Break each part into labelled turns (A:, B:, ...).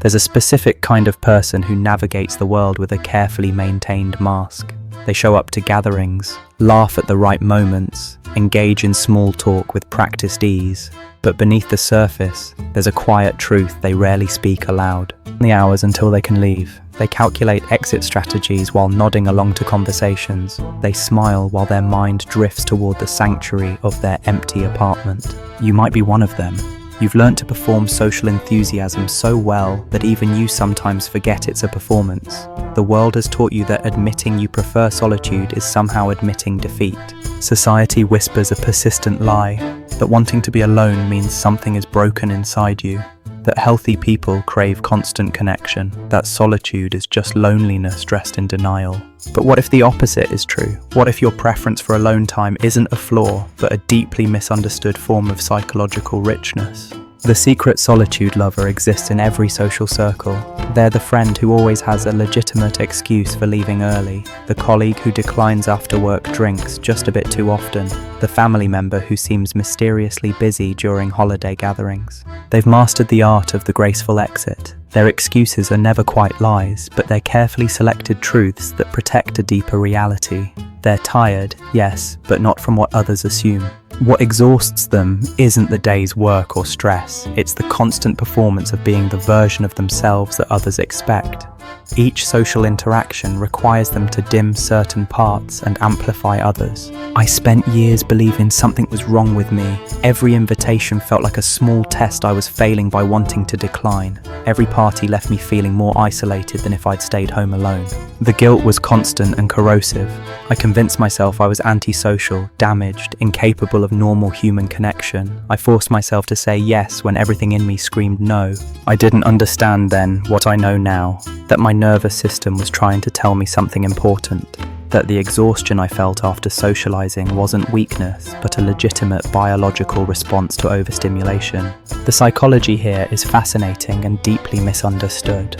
A: There's a specific kind of person who navigates the world with a carefully maintained mask. They show up to gatherings, laugh at the right moments, engage in small talk with practiced ease. But beneath the surface, there's a quiet truth they rarely speak aloud. The hours until they can leave. They calculate exit strategies while nodding along to conversations. They smile while their mind drifts toward the sanctuary of their empty apartment. You might be one of them. You've learned to perform social enthusiasm so well that even you sometimes forget it's a performance. The world has taught you that admitting you prefer solitude is somehow admitting defeat. Society whispers a persistent lie, that wanting to be alone means something is broken inside you, that healthy people crave constant connection, that solitude is just loneliness dressed in denial. But what if the opposite is true? What if your preference for alone time isn't a flaw, but a deeply misunderstood form of psychological richness? The secret solitude lover exists in every social circle. They're the friend who always has a legitimate excuse for leaving early, the colleague who declines after-work drinks just a bit too often, the family member who seems mysteriously busy during holiday gatherings. They've mastered the art of the graceful exit. Their excuses are never quite lies, but they're carefully selected truths that protect a deeper reality. They're tired, yes, but not from what others assume. What exhausts them isn't the day's work or stress, it's the constant performance of being the version of themselves that others expect. Each social interaction requires them to dim certain parts and amplify others. I spent years believing something was wrong with me. Every invitation felt like a small test I was failing by wanting to decline. Every party left me feeling more isolated than if I'd stayed home alone. The guilt was constant and corrosive. I convinced myself I was antisocial, damaged, incapable of normal human connection. I forced myself to say yes when everything in me screamed no. I didn't understand then what I know now, that my nervous system was trying to tell me something important, that the exhaustion I felt after socializing wasn't weakness, but a legitimate biological response to overstimulation. The psychology here is fascinating and deeply misunderstood.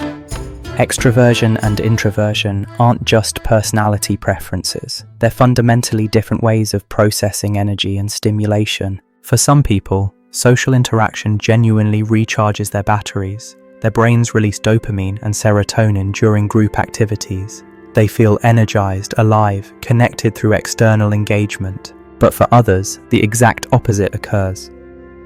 A: Extroversion and introversion aren't just personality preferences. They're fundamentally different ways of processing energy and stimulation. For some people, social interaction genuinely recharges their batteries. Their brains release dopamine and serotonin during group activities. They feel energized, alive, connected through external engagement. But for others, the exact opposite occurs.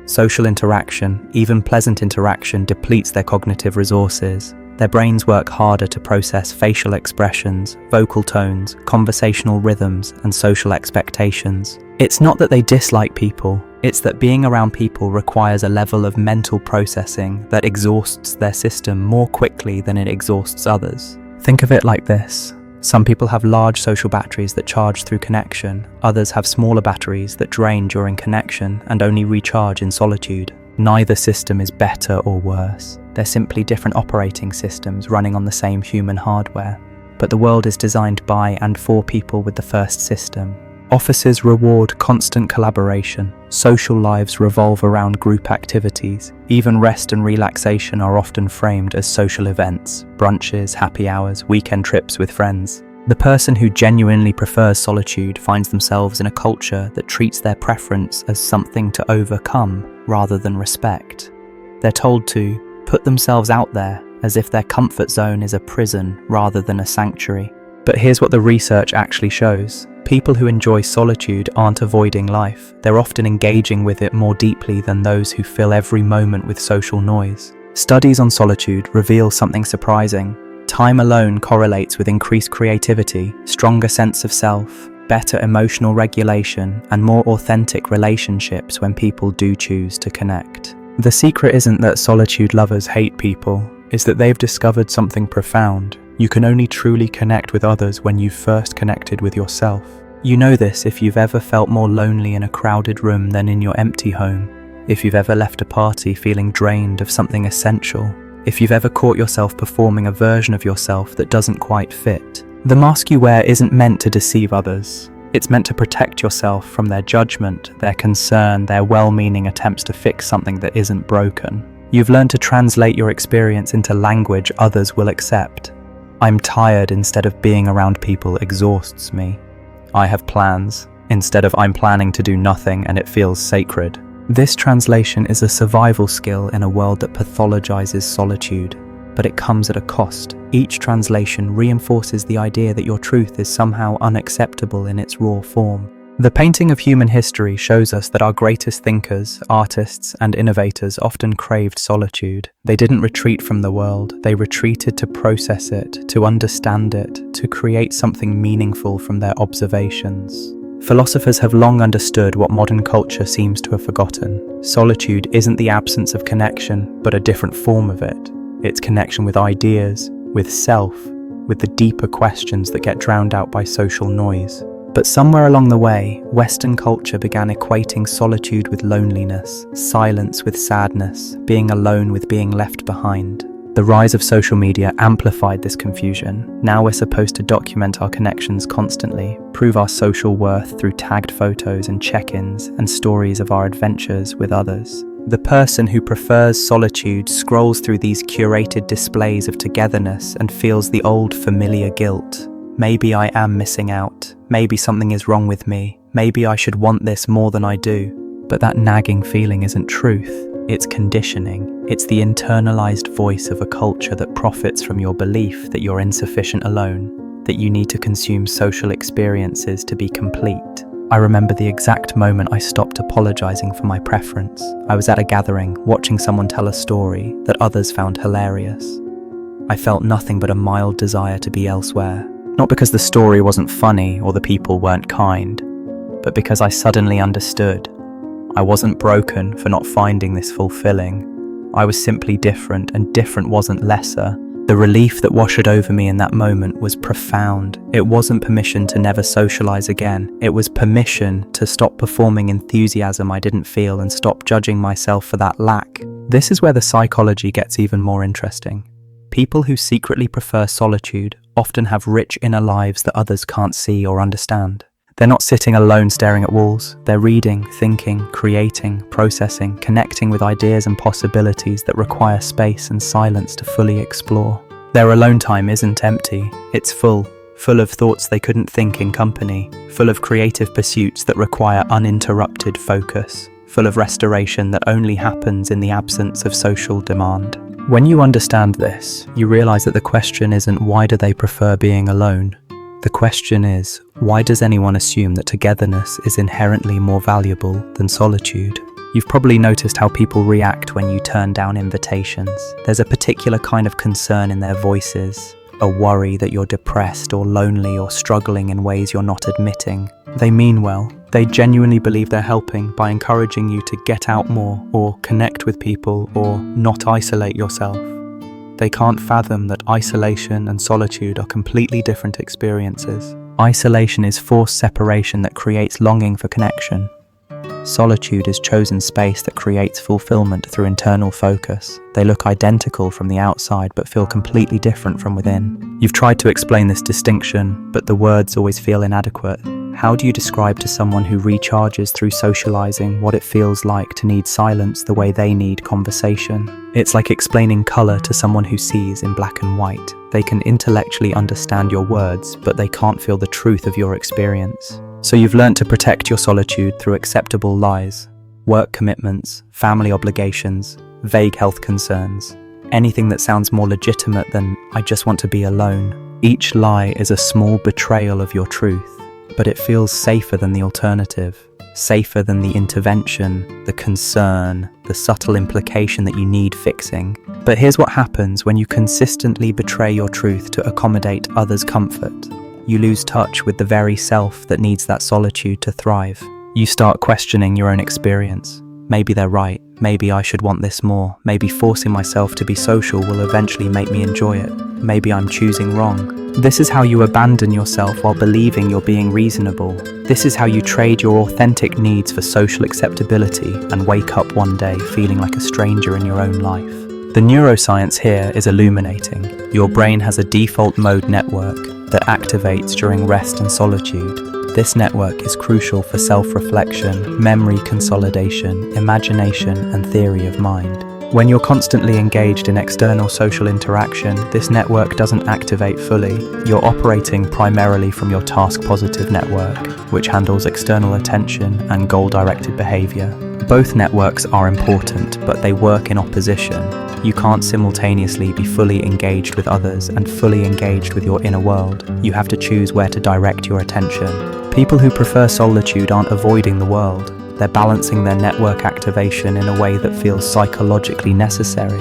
A: Social interaction, even pleasant interaction, depletes their cognitive resources. Their brains work harder to process facial expressions, vocal tones, conversational rhythms, and social expectations. It's not that they dislike people, it's that being around people requires a level of mental processing that exhausts their system more quickly than it exhausts others. Think of it like this. Some people have large social batteries that charge through connection, others have smaller batteries that drain during connection and only recharge in solitude. Neither system is better or worse. They're simply different operating systems running on the same human hardware. But the world is designed by and for people with the first system. Offices reward constant collaboration. Social lives revolve around group activities. Even rest and relaxation are often framed as social events, brunches, happy hours, weekend trips with friends. The person who genuinely prefers solitude finds themselves in a culture that treats their preference as something to overcome rather than respect. They're told to put themselves out there as if their comfort zone is a prison rather than a sanctuary. But here's what the research actually shows. People who enjoy solitude aren't avoiding life. They're often engaging with it more deeply than those who fill every moment with social noise. Studies on solitude reveal something surprising. Time alone correlates with increased creativity, stronger sense of self, better emotional regulation, and more authentic relationships when people do choose to connect. The secret isn't that solitude lovers hate people, it's that they've discovered something profound. You can only truly connect with others when you've first connected with yourself. You know this if you've ever felt more lonely in a crowded room than in your empty home, if you've ever left a party feeling drained of something essential, if you've ever caught yourself performing a version of yourself that doesn't quite fit. The mask you wear isn't meant to deceive others. It's meant to protect yourself from their judgment, their concern, their well-meaning attempts to fix something that isn't broken. You've learned to translate your experience into language others will accept. I'm tired instead of being around people exhausts me. I have plans instead of I'm planning to do nothing and it feels sacred. This translation is a survival skill in a world that pathologizes solitude. but it comes at a cost. Each translation reinforces the idea that your truth is somehow unacceptable in its raw form. The painting of human history shows us that our greatest thinkers, artists, and innovators often craved solitude. They didn't retreat from the world, they retreated to process it, to understand it, to create something meaningful from their observations. Philosophers have long understood what modern culture seems to have forgotten. Solitude isn't the absence of connection, but a different form of it. It's connection with ideas, with self, with the deeper questions that get drowned out by social noise. But somewhere along the way, Western culture began equating solitude with loneliness, silence with sadness, being alone with being left behind. The rise of social media amplified this confusion. Now we're supposed to document our connections constantly, prove our social worth through tagged photos and check-ins and stories of our adventures with others. The person who prefers solitude scrolls through these curated displays of togetherness and feels the old familiar guilt. Maybe I am missing out. Maybe something is wrong with me. Maybe I should want this more than I do. But that nagging feeling isn't truth. It's conditioning. It's the internalized voice of a culture that profits from your belief that you're insufficient alone, that you need to consume social experiences to be complete. I remember the exact moment I stopped apologizing for my preference. I was at a gathering, watching someone tell a story that others found hilarious. I felt nothing but a mild desire to be elsewhere. Not because the story wasn't funny or the people weren't kind, but because I suddenly understood. I wasn't broken for not finding this fulfilling. I was simply different, and different wasn't lesser. The relief that washed over me in that moment was profound. It wasn't permission to never socialize again. It was permission to stop performing enthusiasm I didn't feel and stop judging myself for that lack. This is where the psychology gets even more interesting. People who secretly prefer solitude often have rich inner lives that others can't see or understand. They're not sitting alone staring at walls. They're reading, thinking, creating, processing, connecting with ideas and possibilities that require space and silence to fully explore. Their alone time isn't empty. It's full of thoughts they couldn't think in company, full of creative pursuits that require uninterrupted focus, full of restoration that only happens in the absence of social demand. When you understand this, you realize that the question isn't why do they prefer being alone? The question is, why does anyone assume that togetherness is inherently more valuable than solitude? You've probably noticed how people react when you turn down invitations. There's a particular kind of concern in their voices, a worry that you're depressed or lonely or struggling in ways you're not admitting. They mean well. They genuinely believe they're helping by encouraging you to get out more or connect with people or not isolate yourself. They can't fathom that isolation and solitude are completely different experiences. Isolation is forced separation that creates longing for connection. Solitude is chosen space that creates fulfillment through internal focus. They look identical from the outside but feel completely different from within. You've tried to explain this distinction, but the words always feel inadequate. How do you describe to someone who recharges through socializing what it feels like to need silence the way they need conversation? It's like explaining color to someone who sees in black and white. They can intellectually understand your words, but they can't feel the truth of your experience. So you've learned to protect your solitude through acceptable lies, work commitments, family obligations, vague health concerns, anything that sounds more legitimate than "I just want to be alone." Each lie is a small betrayal of your truth. But it feels safer than the alternative, safer than the intervention, the concern, the subtle implication that you need fixing. But here's what happens when you consistently betray your truth to accommodate others' comfort. You lose touch with the very self that needs that solitude to thrive. You start questioning your own experience. Maybe they're right. Maybe I should want this more. Maybe forcing myself to be social will eventually make me enjoy it. Maybe I'm choosing wrong. This is how you abandon yourself while believing you're being reasonable. This is how you trade your authentic needs for social acceptability and wake up one day feeling like a stranger in your own life. The neuroscience here is illuminating. Your brain has a default mode network that activates during rest and solitude. This network is crucial for self-reflection, memory consolidation, imagination, and theory of mind. When you're constantly engaged in external social interaction, this network doesn't activate fully. You're operating primarily from your task-positive network, which handles external attention and goal-directed behavior. Both networks are important, but they work in opposition. You can't simultaneously be fully engaged with others and fully engaged with your inner world. You have to choose where to direct your attention. People who prefer solitude aren't avoiding the world. They're balancing their network activation in a way that feels psychologically necessary.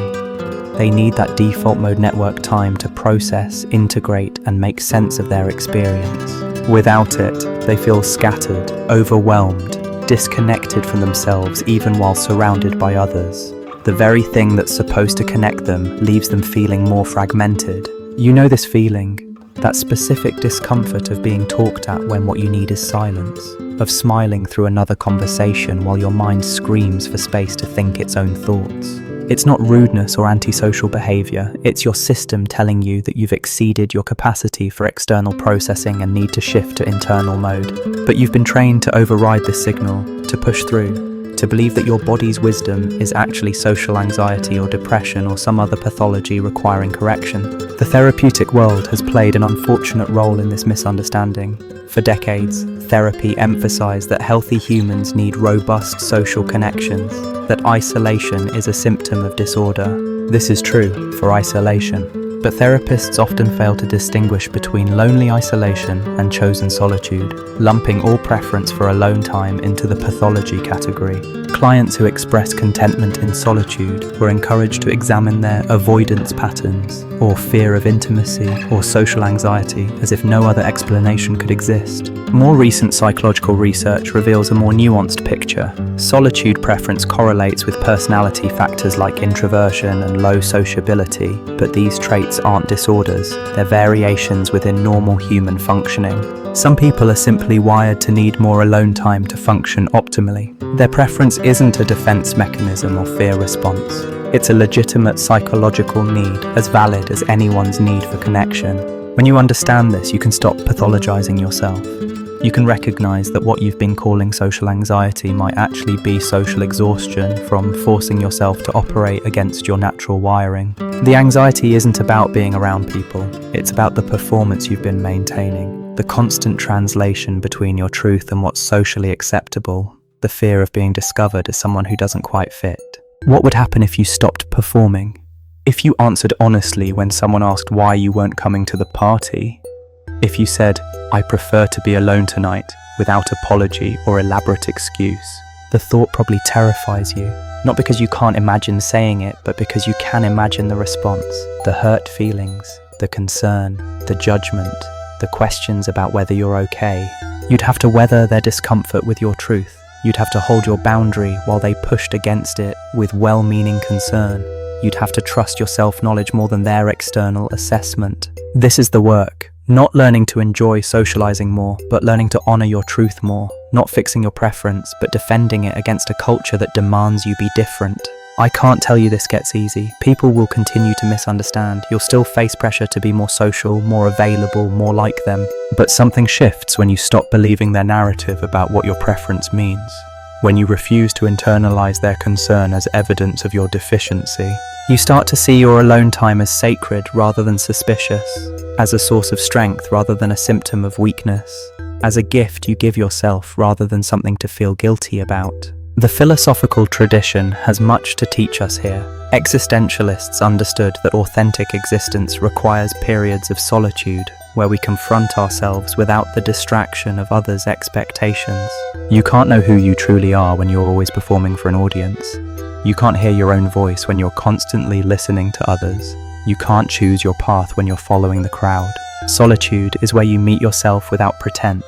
A: They need that default mode network time to process, integrate, and make sense of their experience. Without it, they feel scattered, overwhelmed, disconnected from themselves even while surrounded by others. The very thing that's supposed to connect them leaves them feeling more fragmented. You know this feeling, that specific discomfort of being talked at when what you need is silence, of smiling through another conversation while your mind screams for space to think its own thoughts. It's not rudeness or antisocial behavior, it's your system telling you that you've exceeded your capacity for external processing and need to shift to internal mode. But you've been trained to override this signal, to push through, to believe that your body's wisdom is actually social anxiety or depression or some other pathology requiring correction. The therapeutic world has played an unfortunate role in this misunderstanding. For decades, therapy emphasized that healthy humans need robust social connections, that isolation is a symptom of disorder. This is true for isolation, but therapists often fail to distinguish between lonely isolation and chosen solitude, lumping all preference for alone time into the pathology category. Clients who express contentment in solitude were encouraged to examine their avoidance patterns, or fear of intimacy, or social anxiety, as if no other explanation could exist. More recent psychological research reveals a more nuanced picture. Solitude preference correlates with personality factors like introversion and low sociability, but these traits aren't disorders, they're variations within normal human functioning. Some people are simply wired to need more alone time to function optimally. Their preference isn't a defense mechanism or fear response. It's a legitimate psychological need, as valid as anyone's need for connection. When you understand this, you can stop pathologizing yourself. You can recognize that what you've been calling social anxiety might actually be social exhaustion from forcing yourself to operate against your natural wiring. The anxiety isn't about being around people, it's about the performance you've been maintaining, the constant translation between your truth and what's socially acceptable, the fear of being discovered as someone who doesn't quite fit. What would happen if you stopped performing? If you answered honestly when someone asked why you weren't coming to the party? If you said, "I prefer to be alone tonight," without apology or elaborate excuse? The thought probably terrifies you, not because you can't imagine saying it, but because you can imagine the response, the hurt feelings, the concern, the judgment, the questions about whether you're okay. You'd have to weather their discomfort with your truth. You'd have to hold your boundary while they pushed against it with well-meaning concern. You'd have to trust your self-knowledge more than their external assessment. This is the work. Not learning to enjoy socializing more, but learning to honor your truth more. Not fixing your preference, but defending it against a culture that demands you be different. I can't tell you this gets easy. People will continue to misunderstand. You'll still face pressure to be more social, more available, more like them. But something shifts when you stop believing their narrative about what your preference means. When you refuse to internalize their concern as evidence of your deficiency. You start to see your alone time as sacred rather than suspicious, as a source of strength rather than a symptom of weakness, as a gift you give yourself rather than something to feel guilty about. The philosophical tradition has much to teach us here. Existentialists understood that authentic existence requires periods of solitude, where we confront ourselves without the distraction of others' expectations. You can't know who you truly are when you're always performing for an audience. You can't hear your own voice when you're constantly listening to others. You can't choose your path when you're following the crowd. Solitude is where you meet yourself without pretense,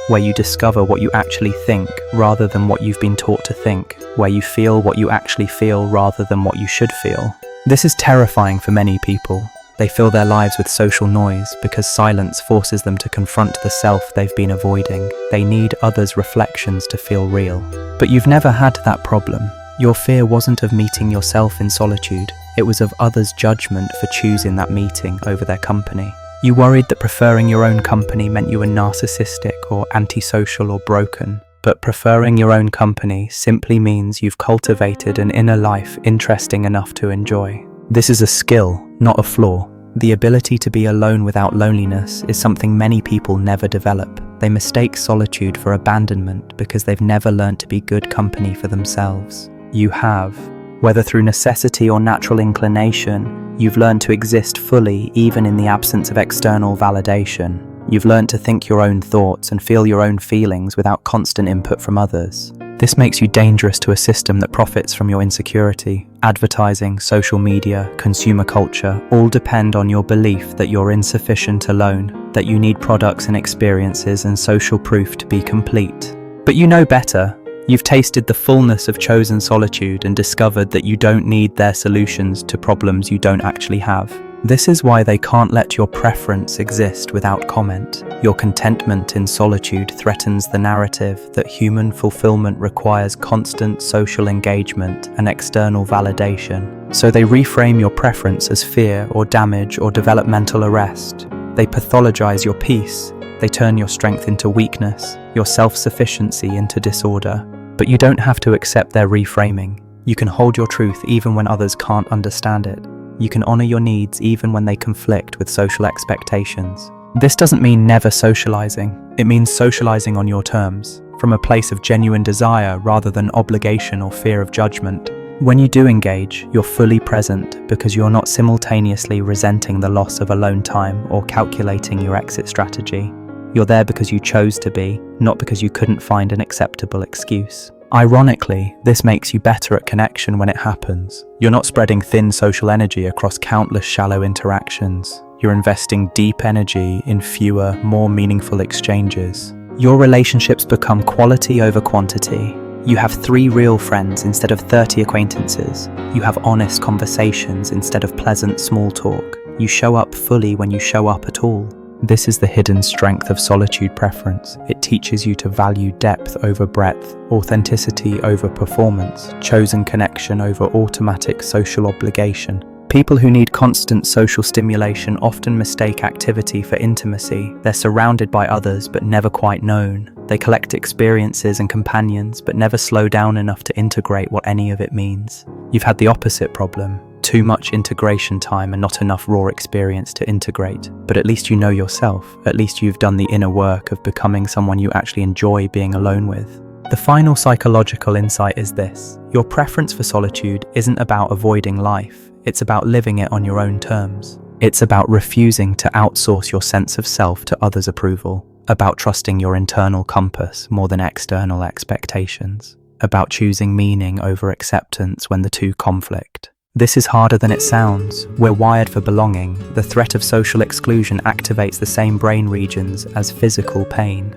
A: where you discover what you actually think rather than what you've been taught to think, where you feel what you actually feel rather than what you should feel. This is terrifying for many people. They fill their lives with social noise because silence forces them to confront the self they've been avoiding. They need others' reflections to feel real. But you've never had that problem. Your fear wasn't of meeting yourself in solitude, it was of others' judgment for choosing that meeting over their company. You worried that preferring your own company meant you were narcissistic or antisocial or broken, but preferring your own company simply means you've cultivated an inner life interesting enough to enjoy. This is a skill, not a flaw. The ability to be alone without loneliness is something many people never develop. They mistake solitude for abandonment because they've never learned to be good company for themselves. You have. Whether through necessity or natural inclination, you've learned to exist fully even in the absence of external validation. You've learned to think your own thoughts and feel your own feelings without constant input from others. This makes you dangerous to a system that profits from your insecurity. Advertising, social media, consumer culture all depend on your belief that you're insufficient alone, that you need products and experiences and social proof to be complete. But you know better. You've tasted the fullness of chosen solitude and discovered that you don't need their solutions to problems you don't actually have. This is why they can't let your preference exist without comment. Your contentment in solitude threatens the narrative that human fulfillment requires constant social engagement and external validation. So they reframe your preference as fear or damage or developmental arrest. They pathologize your peace. They turn your strength into weakness, your self-sufficiency into disorder. But you don't have to accept their reframing. You can hold your truth even when others can't understand it. You can honor your needs even when they conflict with social expectations. This doesn't mean never socializing. It means socializing on your terms, from a place of genuine desire rather than obligation or fear of judgment. When you do engage, you're fully present because you're not simultaneously resenting the loss of alone time or calculating your exit strategy. You're there because you chose to be, not because you couldn't find an acceptable excuse. Ironically, this makes you better at connection when it happens. You're not spreading thin social energy across countless shallow interactions. You're investing deep energy in fewer, more meaningful exchanges. Your relationships become quality over quantity. You have 3 real friends instead of 30 acquaintances. You have honest conversations instead of pleasant small talk. You show up fully when you show up at all. This is the hidden strength of solitude preference. It teaches you to value depth over breadth, authenticity over performance, chosen connection over automatic social obligation. People who need constant social stimulation often mistake activity for intimacy. They're surrounded by others but never quite known. They collect experiences and companions but never slow down enough to integrate what any of it means. You've had the opposite problem. Too much integration time and not enough raw experience to integrate. But at least you know yourself. At least you've done the inner work of becoming someone you actually enjoy being alone with. The final psychological insight is this. Your preference for solitude isn't about avoiding life. It's about living it on your own terms. It's about refusing to outsource your sense of self to others' approval. About trusting your internal compass more than external expectations. About choosing meaning over acceptance when the two conflict. This is harder than it sounds. We're wired for belonging. The threat of social exclusion activates the same brain regions as physical pain.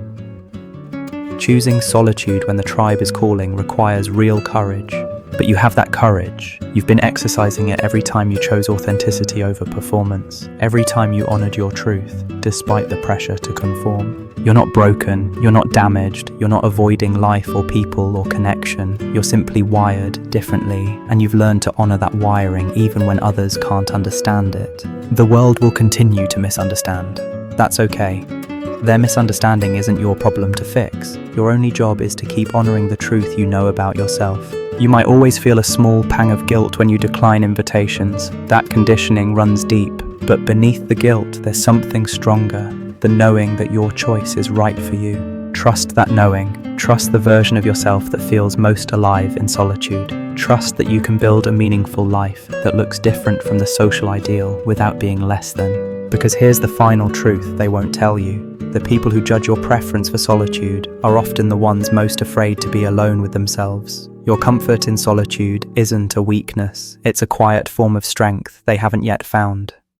A: Choosing solitude when the tribe is calling requires real courage. But you have that courage. You've been exercising it every time you chose authenticity over performance. Every time you honored your truth, despite the pressure to conform. You're not broken, you're not damaged, you're not avoiding life or people or connection. You're simply wired differently, and you've learned to honor that wiring even when others can't understand it. The world will continue to misunderstand. That's okay. Their misunderstanding isn't your problem to fix. Your only job is to keep honoring the truth you know about yourself. You might always feel a small pang of guilt when you decline invitations. That conditioning runs deep, but beneath the guilt, there's something stronger. The knowing that your choice is right for you. Trust that knowing. Trust the version of yourself that feels most alive in solitude. Trust that you can build a meaningful life that looks different from the social ideal without being less than. Because here's the final truth they won't tell you. The people who judge your preference for solitude are often the ones most afraid to be alone with themselves. Your comfort in solitude isn't a weakness. It's a quiet form of strength they haven't yet found.